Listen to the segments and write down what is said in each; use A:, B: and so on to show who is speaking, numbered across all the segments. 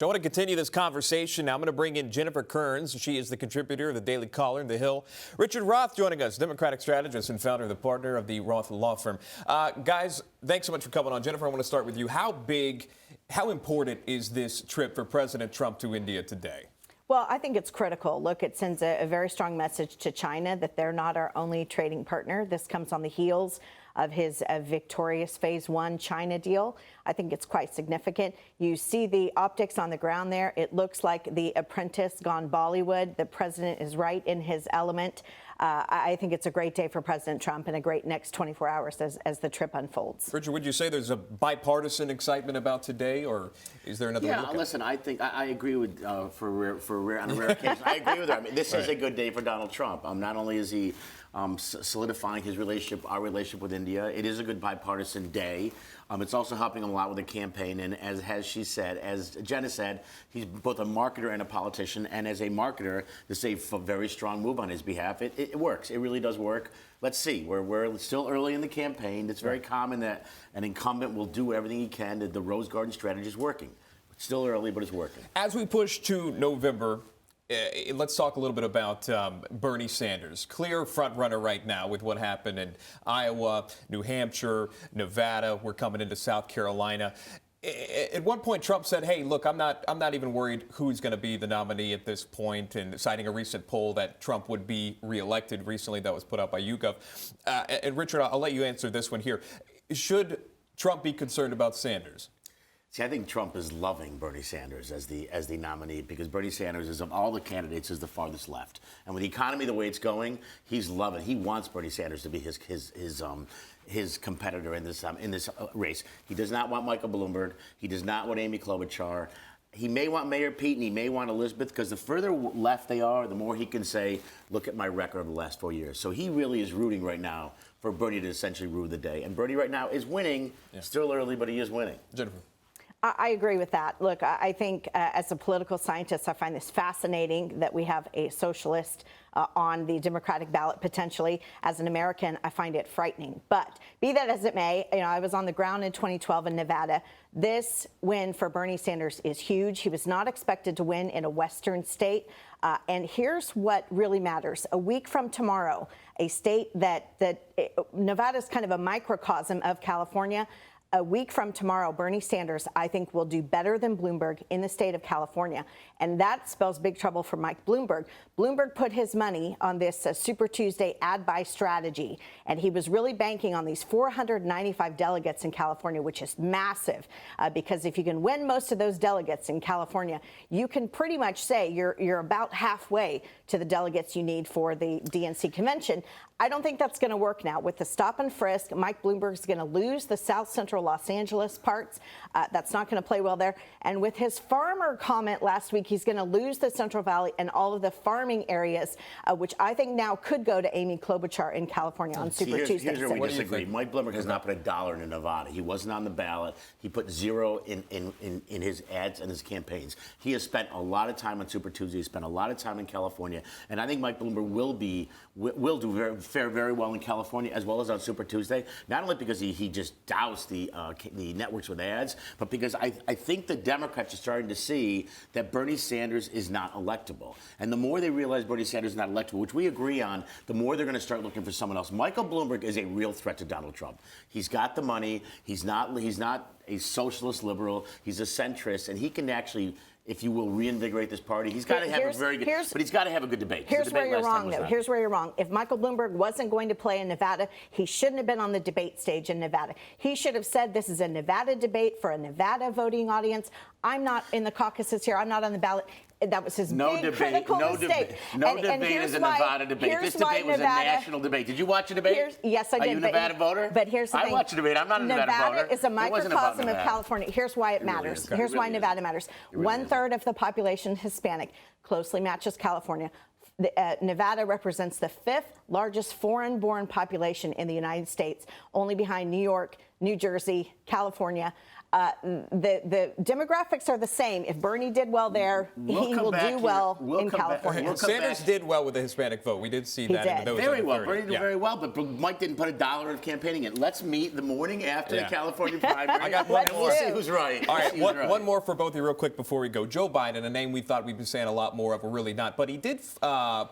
A: I want to continue this conversation. Now I'm going to bring in Jennifer Kearns. She is the contributor of the Daily Caller and The Hill. Richard Roth joining us, Democratic strategist and founder of the partner of the Roth law firm. Guys, thanks so much for coming on. Jennifer, I want to start with you. How important is this trip for President Trump to India today?
B: Well, I think it's critical. Look, it sends a very strong message to China that they're not our only trading partner. This comes on the heels of his victorious phase one China deal. I think it's quite significant. You see the optics on the ground there. It looks like The Apprentice gone Bollywood. The president is right in his element. I think it's a great day for President Trump and a great next 24 hours as the trip unfolds.
A: Richard, would you say there's a bipartisan excitement about today, or is there another?
C: Yeah, listen, I think I agree with on a rare occasion. I agree with her. I mean, this is a good day for Donald Trump. Not only is he solidifying our relationship with India, it is a good bipartisan day. It's also helping him a lot with the campaign. And as Jenna said, he's both a marketer and a politician. And as a marketer, this is a very strong move on his behalf. It works. It really does work. Let's see. We're still early in the campaign. It's very common that an incumbent will do everything he can. The Rose Garden strategy is working. It's still early, but it's working.
A: As we push to November, let's talk a little bit about Bernie Sanders. Clear front runner right now with what happened in Iowa, New Hampshire, Nevada. We're coming into South Carolina. At one point, Trump said, "Hey, look, I'm not even worried who's going to be the nominee at this point," and citing a recent poll that Trump would be reelected recently that was put out by YouGov. And Richard, I'll let you answer this one here. Should Trump be concerned about Sanders?
C: See, I think Trump is loving Bernie Sanders as the nominee because Bernie Sanders is, of all the candidates, is the farthest left. And with the economy the way it's going, he's loving. He wants Bernie Sanders to be his competitor in this race. He does not want Michael Bloomberg. He does not want Amy Klobuchar. He may want Mayor Pete and he may want Elizabeth because the further left they are, the more he can say, "Look at my record of the last 4 years." So he really is rooting right now for Bernie to essentially rule the day. And Bernie right now is winning. Yeah. Still early, but he is winning.
A: Jennifer.
B: I agree with that. Look, I think as a political scientist, I find this fascinating that we have a socialist on the Democratic ballot potentially. As an American, I find it frightening. But be that as it may, I was on the ground in 2012 in Nevada. This win for Bernie Sanders is huge. He was not expected to win in a Western state. And here's what really matters. A week from tomorrow, a state that Nevada is kind of a microcosm of California. A week from tomorrow, Bernie Sanders, I think, will do better than Bloomberg in the state of California. And that spells big trouble for Mike Bloomberg. Bloomberg put his money on this Super Tuesday ad-buy strategy. And he was really banking on these 495 delegates in California, which is massive. Because if you can win most of those delegates in California, you can pretty much say you're about halfway to the delegates you need for the DNC convention. I don't think that's going to work now. With the stop and frisk, Mike Bloomberg's going to lose the South Central Los Angeles parts. That's not going to play well there. And with his farmer comment last week, he's going to lose the Central Valley and all of the farming areas, which I think now could go to Amy Klobuchar in California on Super Tuesday.
C: Here's where we disagree. Mike Bloomberg has not put a dollar into Nevada. He wasn't on the ballot. He put zero in his ads and his campaigns. He has spent a lot of time on Super Tuesday. He spent a lot of time in California. And I think Mike Bloomberg will do fare very well in California as well as on Super Tuesday. Not only because he just doused the networks with ads, but because I think the Democrats are starting to see that Bernie Sanders is not electable. And the more they realize Bernie Sanders is not electable, which we agree on, the more they're going to start looking for someone else. Michael Bloomberg is a real threat to Donald Trump. He's got the money. He's not a socialist liberal. He's a centrist, and he can actually, if you will, reinvigorate this party. He's got to have a very good, but he's got to have a good debate.
B: Here's where you're wrong, though. Here's where you're wrong. If Michael Bloomberg wasn't going to play in Nevada, he shouldn't have been on the debate stage in Nevada. He should have said this is a Nevada debate for a Nevada voting audience. I'm not in the caucuses here. I'm not on the ballot. That was his big critical mistake.
C: No debate is a Nevada debate. This debate was a national debate. Did you watch the debate?
B: Yes, I did.
C: Are you a Nevada voter?
B: But here's the thing.
C: I watched the debate. I'm not a Nevada voter.
B: Nevada is a microcosm of California. Here's why it matters. Here's why Nevada matters. 1/3 of the population Hispanic, closely matches California. Nevada represents the 5th largest foreign-born population in the United States, only behind New York, New Jersey, California. The demographics are the same. If Bernie did well there, he will do well in California.
A: Sanders did well with the Hispanic vote. We did see that.
B: did.
A: In those
C: Very well.
A: 30.
C: Bernie did very well, but Mike didn't put $1 in campaigning it. Let's meet the morning after the California primary.
A: I got one
C: and
A: more.
C: we'll see who's right.
A: All right, one more for both of you real quick before we go. Joe Biden, a name we thought we'd be saying a lot more of, but really not. But he did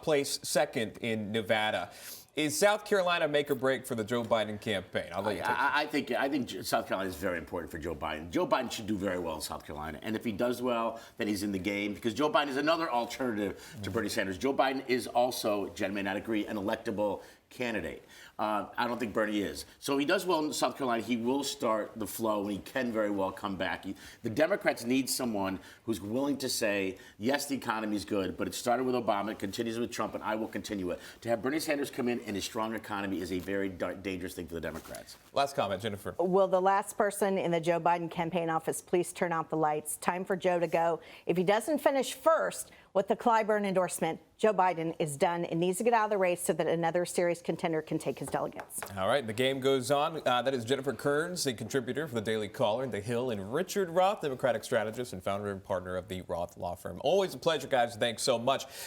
A: place second in Nevada. Is South Carolina make or break for the Joe Biden campaign? I'll let you take it.
C: I think South Carolina is very important for Joe Biden. Joe Biden should do very well in South Carolina. And if he does well, then he's in the game because Joe Biden is another alternative to Bernie Sanders. Joe Biden is also, Jen may not agree, an electable candidate. I don't think Bernie is. So if he does well in South Carolina, he will start the flow and he can very well come back. The Democrats need someone who's willing to say, yes, the economy is good, but it started with Obama, it continues with Trump, and I will continue it. To have Bernie Sanders come in a strong economy is a very dangerous thing for the Democrats.
A: Last comment, Jennifer.
B: Will the last person in the Joe Biden campaign office please turn out the lights? Time for Joe to go. If he doesn't finish first with the Clyburn endorsement, Joe Biden is done and needs to get out of the race so that another serious contender can take his delegates.
A: All right, the game goes on. That is Jennifer Kearns, a contributor for the Daily Caller and The Hill, and Richard Roth, Democratic strategist and founder and partner of the Roth law firm. Always a pleasure, guys. Thanks so much.